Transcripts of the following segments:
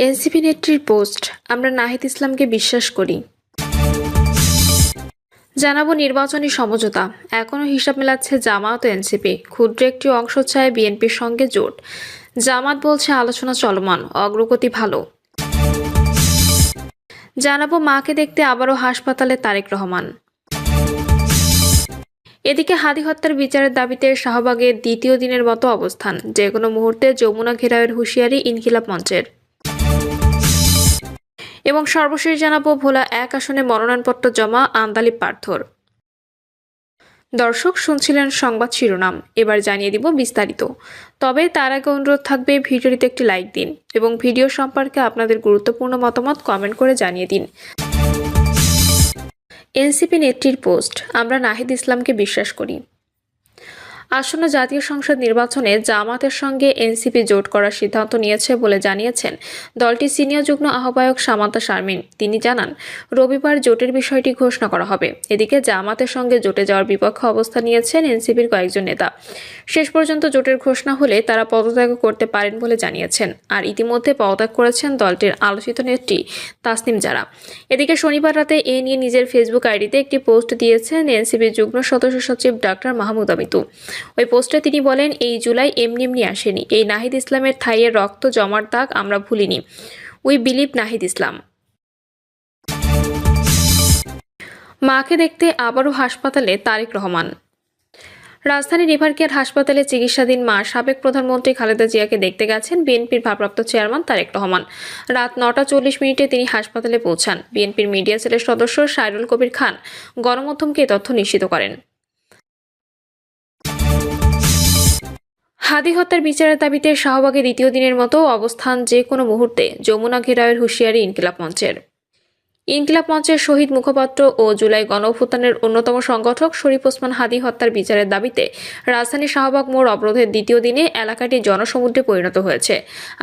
NCP নেত্রীর post, আমরা নাহিদ ইসলামকে বিশ্বাস করি। জানাবো নির্বাচনী সমঝোতা, এখনও হিসাব মেলাচ্ছে জামায়াত ও এনসিপি। ক্ষুদ্র একটি অংশ চায় বিএনপির সঙ্গে জোট। জামাত বলছে আলোচনা চলমান, অগ্রগতি ভালো। জানাবো মাকে দেখতে আবারও হাসপাতালে তারেক রহমান। এদিকে হাদি হত্যার বিচারের দাবিতে শাহবাগের দ্বিতীয় দিনের মতো অবস্থান, যে কোনো মুহূর্তে যমুনা ঘেরাওয়ের হুঁশিয়ারি ইনকিলাব মঞ্চের। এবং সর্বশেষ জানাবো ভোলা 1 আসনে মনোনয়নপত্র জমা আন্দালিব পার্থর। দর্শক শুনছিলেন সংবাদ শিরোনাম, এবার জানিয়ে দিব বিস্তারিত। তবে তার আগে অনুরোধ থাকবে ভিডিওটিতে একটি লাইক দিন এবং ভিডিও সম্পর্কে আপনাদের গুরুত্বপূর্ণ মতামত কমেন্ট করে জানিয়ে দিন। এনসিপি নেত্রীর পোস্ট, আমরা নাহিদ ইসলামকে বিশ্বাস করি। আসন্ন জাতীয় সংসদ নির্বাচনে জামাতের সঙ্গে এনসিপি জোট করার সিদ্ধান্ত নিয়েছে বলে জানিয়েছেন দলটির সিনিয়র যুগ্ম আহ্বায়ক সামান্তা শারমিন। তিনি জানান, রবিবার জোটের বিষয়টি ঘোষণা করা হবে। এদিকে জামাতের সঙ্গে জোটে যাওয়ার বিপক্ষে অবস্থান নিয়েছেন এনসিপির কয়েকজন নেতা। শেষ পর্যন্ত জোটের ঘোষণা হলে তারা পদত্যাগ করতে পারেন বলে জানিয়েছেন। আর ইতিমধ্যে পদত্যাগ করেছেন দলটির আলোচিত নেত্রী তাসনিম জারা। এদিকে শনিবার রাতে এ নিয়ে নিজের ফেসবুক আইডিতে একটি পোস্ট দিয়েছেন এনসিপির যুগ্ম সদস্য সচিব ডাক্তার মাহমুদা মিতু। ওই পোস্টে তিনি বলেন, এই জুলাই এমনি এমনি আসেনি। এই নাহিদ ইসলামের থাইয়ের রক্ত জমার দাগ আমরা ভুলিনি। We believe Nahid Islam. মাকে দেখতে আবারও হাসপাতালে তারেক রহমান। রাজধানীর রিভারকেয়ার হাসপাতালে চিকিৎসাধীন মা সাবেক প্রধানমন্ত্রী খালেদা জিয়াকে দেখতে গেছেন বিএনপির ভারপ্রাপ্ত চেয়ারম্যান তারেক রহমান। রাত 9:40 তিনি হাসপাতালে পৌঁছান। বিএনপির মিডিয়া সেলের সদস্য সাইরুল কবির খান গণমাধ্যমকে এ তথ্য নিশ্চিত করেন। হাদি হত্যার বিচারের দাবিতে শাহবাগে দ্বিতীয় দিনের মতো অবস্থান, যে কোনো মুহূর্তে যমুনা ঘেরাওয়ের হুঁশিয়ারি ইনকিলাব মঞ্চের। ইনকিলাব মঞ্চের শহীদ মুখপাত্র ও জুলাই গণঅভ্যুত্থানের অন্যতম সংগঠক শরীফ ওসমান হাদি হত্যার বিচারের দাবিতে রাজধানীর শাহবাগ মোড় অবরোধের দ্বিতীয় দিনে এলাকাটি জনসমুদ্রে পরিণত হয়েছে।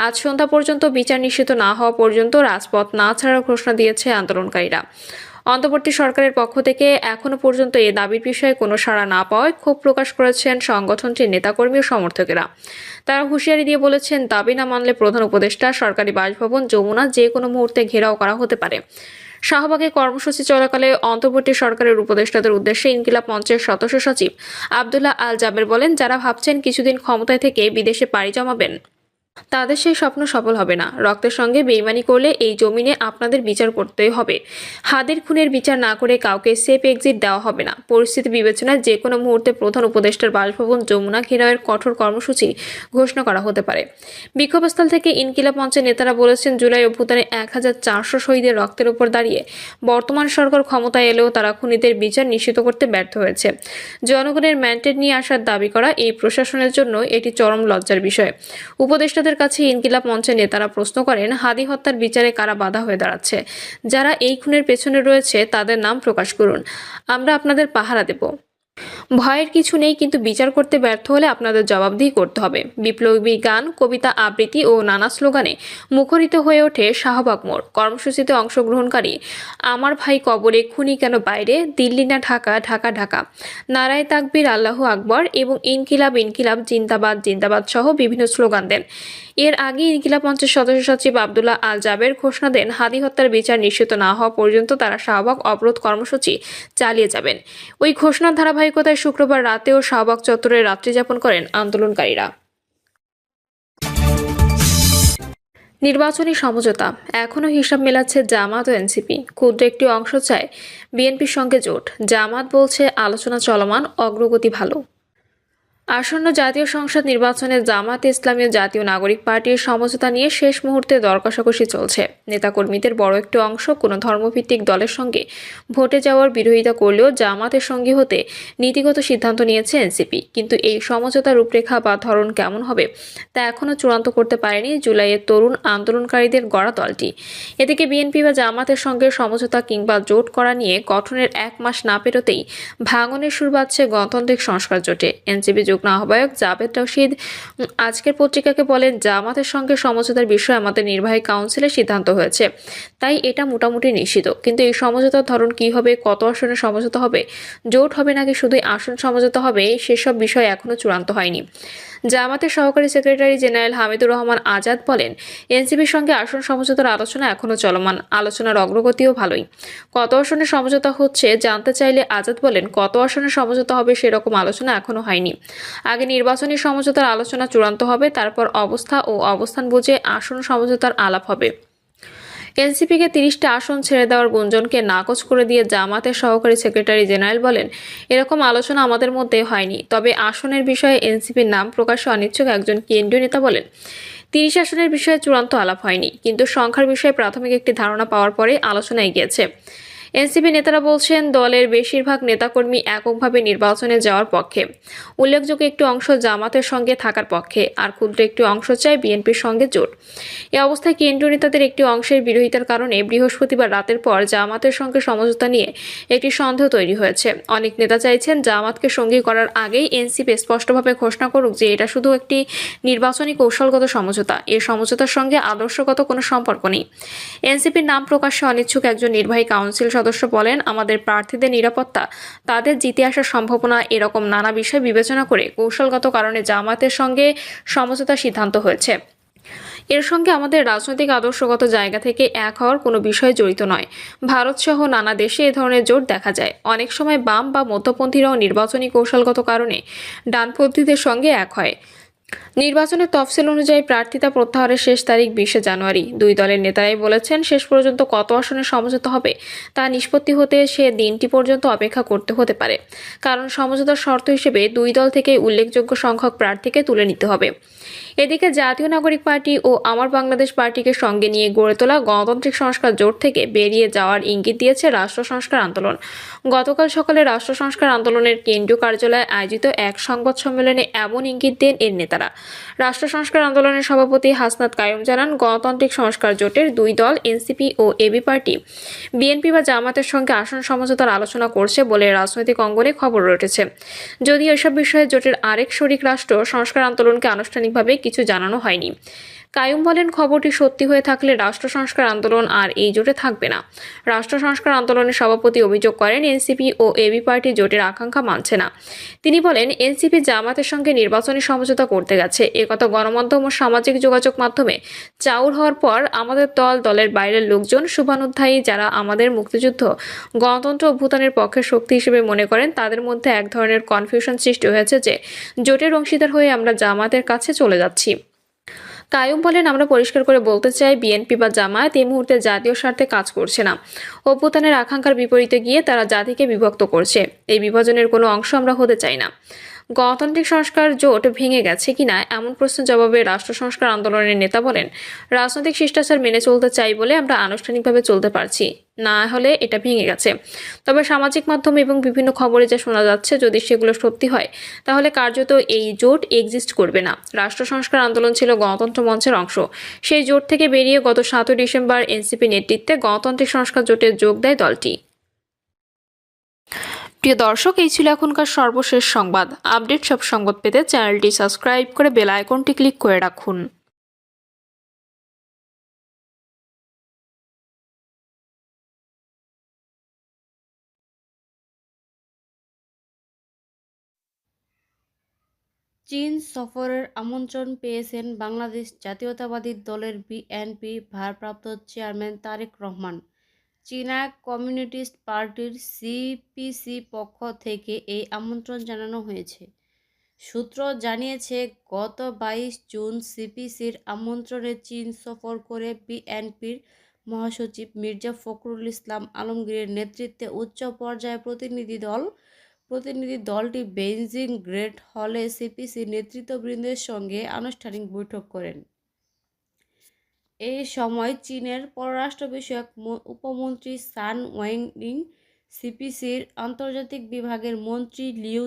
আজ সন্ধ্যা পর্যন্ত বিচার নিশ্চিত না হওয়া পর্যন্ত রাজপথ না ছাড়ার ঘোষণা দিয়েছে আন্দোলনকারীরা। অন্তর্বর্তী সরকারের পক্ষ থেকে এখনো পর্যন্ত এ দাবির বিষয়ে কোনো সাড়া না পাওয়ায় ক্ষোভ প্রকাশ করেছেন সংগঠনটির নেতাকর্মী ও সমর্থকেরা। তারা হুঁশিয়ারি দিয়ে বলেছেন, দাবি না মানলে প্রধান উপদেষ্টা, সরকারি বাসভবন, যমুনা যে কোনো মুহূর্তে ঘেরাও করা হতে পারে। শাহবাগে কর্মসূচি চলাকালে অন্তর্বর্তী সরকারের উপদেষ্টাদের উদ্দেশ্যে ইনকিলাব মঞ্চের সদস্য সচিব আব্দুল্লাহ আল জাবের বলেন, যারা ভাবছেন কিছুদিন ক্ষমতায় থেকে বিদেশে পাড়ি জমাবেন, তাদের সেই স্বপ্ন সফল হবে না। রক্তের সঙ্গে বেইমানি করলে এই জমিনে আপনাদের বিচার করতে হবে। হাদির খুনের বিচার না করে কাউকে সেফ এক্সিট দেওয়া হবে না। পরিস্থিতি বিবেচনায় যে কোনো মুহূর্তে প্রধান উপদেষ্টার বাসভবন যমুনা ঘেরাওয়ের কঠোর কর্মসূচি ঘোষণা করা হতে পারে। বিক্ষোভস্থল থেকে ইনকিলাব মঞ্চের নেতারা বলেছেন, জুলাই অভ্যুত্থানে 1400 শহীদের রক্তের উপর দাঁড়িয়ে বর্তমান সরকার ক্ষমতায় এলেও তারা খুনিদের বিচার নিশ্চিত করতে ব্যর্থ হয়েছে। জনগণের ম্যান্ডেট নিয়ে আসার দাবি করা এই প্রশাসনের জন্য এটি চরম লজ্জার বিষয়। উপদেষ্টাদের কাছে ইনকিলাব মঞ্চের নেতারা প্রশ্ন করেন, হাদি হত্যার বিচারে কারা বাধা হয়ে দাঁড়াচ্ছে? যারা এই খুনের পেছনে রয়েছে তাদের নাম প্রকাশ করুন, আমরা আপনাদের পাহারা দেব। ভয়ের কিছু নেই, কিন্তু বিচার করতে ব্যর্থ হলে আপনাদের জবাবদিহি করতে হবে। বিপ্লবী গান, কবিতা আবৃত্তি ও নানা স্লোগানে মুখরিত হয়ে ওঠে শাহবাগ মোড়। কর্মসূচিতে অংশগ্রহণকারী আমার ভাই কবরে, খুনি কেন বাইরে, দিল্লি না ঢাকা, ঢাকা ঢাকা, নারায়ে তাকবীর, আল্লাহু আকবর এবং ইনকিলাব ইনকিলাব, জিন্দাবাদ জিন্দাবাদ সহ বিভিন্ন স্লোগান দেন। এর আগে ইনকিলাব মঞ্চের সদস্য সচিব আব্দুল্লাহ আল জাবের ঘোষণা দেন, হাদি হত্যার বিচার নিশ্চিত না হওয়া পর্যন্ত তারা শাহবাগ অবরোধ কর্মসূচি চালিয়ে যাবেন। ওই ঘোষণার ধারাবাহিকতায় শুক্রবার রাতেও শাহবাগ চত্বরে রাত্রিযাপন করেন আন্দোলনকারীরা। নির্বাচনী সমঝোতা, এখনও হিসাব মেলাচ্ছে জামাত ও এনসিপি। ক্ষুদ্র একটি অংশ চায় বিএনপির সঙ্গে জোট। জামাত বলছে আলোচনা চলমান, অগ্রগতি ভালো। আসন্ন জাতীয় সংসদ নির্বাচনে জামাত ইসলামী জাতীয় নাগরিক পার্টির সমঝোতা নিয়ে শেষ মুহূর্তে দর কষাকষি চলছে। নেতাকর্মীদের বড় একটি অংশ কোনো ধর্মভিত্তিক দলের সঙ্গে ভোটে যাওয়ার বিরোধিতা করলেও জামাতের সঙ্গী হতে নীতিগত সিদ্ধান্ত নিয়েছে এনসিপি। কিন্তু এই সমঝোতার রূপরেখা বা ধরন কেমন হবে তা এখনও চূড়ান্ত করতে পারেনি জুলাইয়ের তরুণ আন্দোলনকারীদের গড়া দলটি। এদিকে বিএনপি বা জামাতের সঙ্গে সমঝোতা কিংবা জোট করা নিয়ে গঠনের 1 মাস না পেরোতেই ভাঙনের সুর বাজছে গণতান্ত্রিক সংস্কার জোটে। এনসিপি যুগ্ম আহ্বায়ক জাবেদ রশিদ আজকের পত্রিকাকে বলেন, জামাতের সঙ্গে সমঝোতার বিষয়ে আমাদের নির্বাহী কাউন্সিলের সিদ্ধান্ত হয়েছে, তাই এটা মোটামুটি নিশ্চিত। কিন্তু এই সমঝোতার ধরন কি হবে, কত আসনে সমঝোতা হবে, জোট হবে নাকি শুধুই আসন সমঝোতা হবে, সেসব বিষয় এখনো চূড়ান্ত হয়নি। জামাতের সহকারী সেক্রেটারি জেনারেল হামিদুর রহমান আজাদ বলেন, এনসিপির সঙ্গে আসন সমঝোতার আলোচনা এখনো চলমান, আলোচনার অগ্রগতিও ভালোই। কত আসনে সমঝোতা হচ্ছে জানতে চাইলে আজাদ বলেন, কত আসনে সমঝোতা হবে সেরকম আলোচনা এখনো হয়নি। আগে নির্বাচনী সমঝোতার আলোচনা চূড়ান্ত হবে, তারপর অবস্থা ও অবস্থান বুঝে আসন সমঝোতার আলাপ হবে। এনসিপিকে 30টা আসন ছেড়ে দেওয়ার গুঞ্জনকে নাকচ করে দিয়ে জামাতের সহকারী সেক্রেটারি জেনারেল বলেন, এরকম আলোচনা আমাদের মধ্যে হয়নি। তবে আসনের বিষয়ে এনসিপির নাম প্রকাশে অনিচ্ছুক একজন কেন্দ্রীয় নেতা বলেন, 30 আসনের বিষয়ে চূড়ান্ত আলাপ হয়নি, কিন্তু সংখ্যার বিষয়ে প্রাথমিক একটি ধারণা পাওয়ার পরে আলোচনা এগিয়েছে। এনসিপি নেতারা বলছেন, দলের বেশিরভাগ নেতাকর্মী এককভাবে নির্বাচনে যাওয়ার পক্ষে। উল্লেখযোগ্য একটি অংশ জামাতের সঙ্গে থাকার পক্ষে, আর ক্ষুদ্র একটি অংশ চায় বিএনপির সঙ্গে জোট। এ অবস্থায় কেন্দ্রীয় নেতাদের একটি অংশের বিরোধিতার কারণে বৃহস্পতিবার রাতের পর জামাতের সঙ্গে সমঝোতা নিয়ে একটি সন্দেহ তৈরি হয়েছে। অনেক নেতা চাইছেন জামাতকে সঙ্গী করার আগেই এনসিপি স্পষ্টভাবে ঘোষণা করুক যে এটা শুধু একটি নির্বাচনী কৌশলগত সমঝোতা, এর সমঝোতার সঙ্গে আদর্শগত কোনো সম্পর্ক নেই। এনসিপির নাম প্রকাশে অনিচ্ছুক একজন নির্বাহী কাউন্সিল সদস্য বলেন, আমাদের প্রার্থীদের নিরাপত্তা, তাদের জিতে আসার সম্ভাবনা, এরকম নানা বিষয় বিবেচনা করে কৌশলগত কারণে জামাতের সঙ্গে সমঝোতার সিদ্ধান্ত হয়েছে। এর সঙ্গে আমাদের রাজনৈতিক আদর্শগত জায়গা থেকে এক হওয়ার কোনো বিষয় জড়িত নয়। ভারতসহ নানা দেশে এ ধরনের জোট দেখা যায়। অনেক সময় বাম বা মধ্যপন্থীরাও নির্বাচনী কৌশলগত কারণে ডানপন্থীদের সঙ্গে এক হয়। নির্বাচনের তফসিল অনুযায়ী প্রার্থিতা প্রত্যাহারের শেষ তারিখ 20শে জানুয়ারি। দুই দলের নেতারাই বলেছেন, শেষ পর্যন্ত কত আসনে সমঝোতা হবে তা নিষ্পত্তি হতে সে দিনটি পর্যন্ত অপেক্ষা করতে হতে পারে, কারণ সমঝোতার শর্ত হিসেবে দুই দল থেকে উল্লেখযোগ্য সংখ্যক প্রার্থীকে তুলে নিতে হবে। এদিকে জাতীয় নাগরিক পার্টি ও আমার বাংলাদেশ পার্টিকে সঙ্গে নিয়ে গড়ে তোলা গণতান্ত্রিক সংস্কার জোট থেকে বেরিয়ে যাওয়ার ইঙ্গিত দিয়েছে রাষ্ট্র সংস্কার আন্দোলন। গতকাল সকালে রাষ্ট্র সংস্কার আন্দোলনের কেন্দ্রীয় কার্যালয়ে আয়োজিত এক সংবাদ সম্মেলনে এমন ইঙ্গিত দেন এর নেতারা। রাষ্ট্র সংস্কার আন্দোলনের সভাপতি হাসনাত কায়ুম জানান, গণতান্ত্রিক সংস্কার জোটের দুই দল এনসিপি ও এবি পার্টি বিএনপি বা জামাতের সঙ্গে আসন সমঝোতার আলোচনা করছে বলে রাজনৈতিক অঙ্গনে খবর উঠেছে। যদিও এসব বিষয়ে জোটের আরেক শরিক রাষ্ট্র সংস্কার আন্দোলনকে আনুষ্ঠানিকভাবে কিছু জানানো হয়নি। কায়ুম বলেন, খবরটি সত্যি হয়ে থাকলে রাষ্ট্র সংস্কার আন্দোলন আর এই জোটে থাকবে না। রাষ্ট্র সংস্কার আন্দোলনের সভাপতি অভিযোগ করেন, এনসিপি ও এবি পার্টি জোটের আকাঙ্ক্ষা মানছে না। তিনি বলেন, এনসিপি জামাতের সঙ্গে নির্বাচনী সমঝোতা করতে গেছে, একথা গণমাধ্যম ও সামাজিক যোগাযোগ মাধ্যমে চাউর হওয়ার পর আমাদের দলের বাইরের লোকজন, শুভানুধ্যায়ী যারা আমাদের মুক্তিযুদ্ধ গণতন্ত্র অভ্যুত্থানের পক্ষে শক্তি হিসেবে মনে করেন, তাদের মধ্যে এক ধরনের কনফিউশন সৃষ্টি হয়েছে যে জোটের অংশীদার হয়ে আমরা জামাতের কাছে চলে যাচ্ছি। কায়ুম বলেন, আমরা পরিষ্কার করে বলতে চাই, বিএনপি বা জামায়াত এই মুহূর্তে জাতীয় স্বার্থে কাজ করছে না। অভ্যুত্থানের আকাঙ্ক্ষার বিপরীতে গিয়ে তারা জাতিকে বিভক্ত করছে। এই বিভাজনের কোনো অংশ আমরা হতে চাই না। গণতান্ত্রিক সংস্কার জোট ভেঙে গেছে কিনা এমন প্রশ্নের জবাবে রাষ্ট্র সংস্কার আন্দোলনের নেতা বলেন, রাজনৈতিক শিষ্টাচার মেনে চলতে চাই বলে আমরা আনুষ্ঠানিকভাবে চলতে পারছি, না হলে এটা ভেঙে গেছে। তবে সামাজিক মাধ্যম এবং বিভিন্ন খবরে যা শোনা যাচ্ছে, যদি সেগুলো সত্যি হয় তাহলে কার্যত এই জোট এক্সিস্ট করবে না। রাষ্ট্র সংস্কার আন্দোলন ছিল গণতন্ত্র মঞ্চের অংশ। সেই জোট থেকে বেরিয়ে গত 7 ডিসেম্বর এনসিপি নেতৃত্বে গণতান্ত্রিক সংস্কার জোটে যোগ দেয় দলটি। প্রিয় দর্শক, এই ছিল এখনকার সর্বশেষ সংবাদ। আপডেট সব সংবাদ পেতে চ্যানেলটি সাবস্ক্রাইব করে বেল আইকনটি ক্লিক করে রাখুন। চীন সফরের আমন্ত্রণ পেয়েছেন বাংলাদেশ জাতীয়তাবাদী দলের বিএনপি ভারপ্রাপ্ত চেয়ারম্যান তারেক রহমান। চীনা কমিউনিস্ট পার্টির সিপিসি পক্ষ থেকে এই আমন্ত্রণ জানানো হয়েছে। সূত্র জানিয়েছে, গত 22 জুন সিপিসির আমন্ত্রণে চীন সফর করে বিএনপির মহাসচিব মির্জা ফখরুল ইসলাম আলমগীরের নেতৃত্বে উচ্চ পর্যায়ের প্রতিনিধি দলটি বেইজিং গ্রেট হলে সিপিসি নেতৃত্ববৃন্দের সঙ্গে আনুষ্ঠানিক বৈঠক করেন। এই সময় চীনের পররাষ্ট্র বিষয়ক উপমন্ত্রী সান ওয়েইং, সিপিসির আন্তর্জাতিক বিভাগের মন্ত্রী লিউ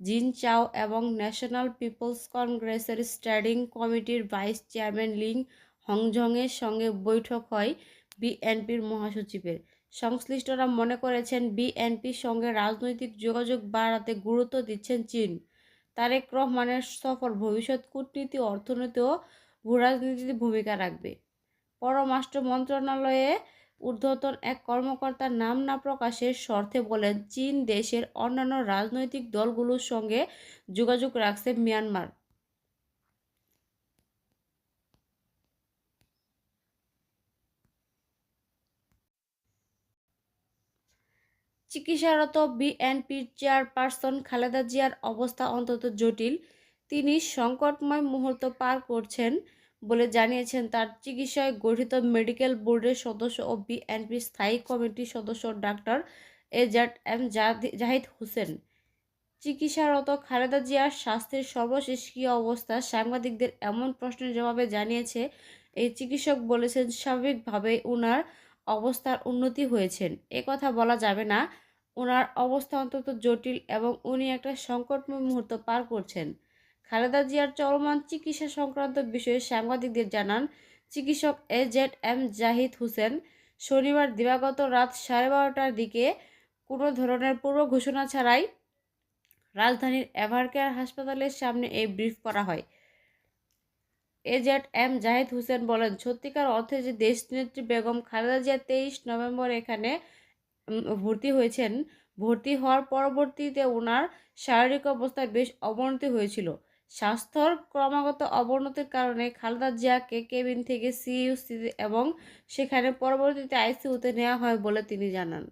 জিনচাও এবং ন্যাশনাল পিপলস কংগ্রেসের স্ট্যান্ডিং কমিটির ভাইস চেয়ারম্যান লিং হংজংয়ের সঙ্গে বৈঠক হয় বিএনপির মহাসচিবের। সংশ্লিষ্টরা মনে করেছেন, বিএনপির সঙ্গে রাজনৈতিক যোগাযোগ বাড়াতে গুরুত্ব দিচ্ছেন চীন। তারেক রহমানের সফর ভবিষ্যৎ কূটনীতি, অর্থনীতি ও ভূরাজনীতিতে ভূমিকা রাখবে। পররাষ্ট্র মন্ত্রণালয়ে ঊর্ধ্বতন এক কর্মকর্তার নাম না প্রকাশের শর্তে বলেন, চীন দেশের অন্যান্য রাজনৈতিক দলগুলোর সঙ্গে যোগাযোগ রাখছে মিয়ানমার। চিকিৎসারত বিএনপির চেয়ারপারসন খালেদা জিয়ার অবস্থা অত্যন্ত জটিল। তিনি সংকটময় মুহূর্ত পার করছেন বলে জানিয়েছেন তার চিকিৎসায় গঠিত মেডিকেল বোর্ডের সদস্য ও বিএনপির স্থায়ী কমিটির সদস্য ডাক্তার এজাড জাহিদ হোসেন। চিকিৎসারত খালেদা জিয়ার স্বাস্থ্যের সর্বশেষ কী অবস্থা সাংবাদিকদের এমন প্রশ্নের জবাবে জানিয়েছে এই চিকিৎসক বলেছেন, স্বাভাবিকভাবেই উনার অবস্থার উন্নতি হয়েছেন, কথা বলা যাবে না। উনার অবস্থা অত্যন্ত জটিল এবং উনি একটা সংকটময় মুহূর্ত পার করছেন। খালেদা জিয়ার চলমান চিকিৎসা সংক্রান্ত বিষয়ে সাংবাদিকদের জানান চিকিৎসক জাহিদ হোসেন। শনিবার দিবাগত রাত 12:30টার দিকে কোনো ধরনের পূর্ব ঘোষণা ছাড়াই রাজধানীর এভারকেয়ার হাসপাতালের সামনে এই ব্রিফ করা হয়। জাহিদ হোসেন বলেন, সত্যিকার অর্থে যে দেশনেত্রী বেগম খালেদা জিয়া 23 নভেম্বর এখানে ভর্তি হয়েছেন। ভর্তি হওয়ার পরবর্তীতে ওনার শারীরিক অবস্থায় বেশ অবনতি হয়েছিল। স্বাস্থ্যর ক্রমাগত অবনতির কারণে খালেদা জিয়াকে কেবিন থেকে সিইউসি এবং সেখানে পরবর্তীতে আইসিইউতে নেওয়া হয় বলে তিনি জানান।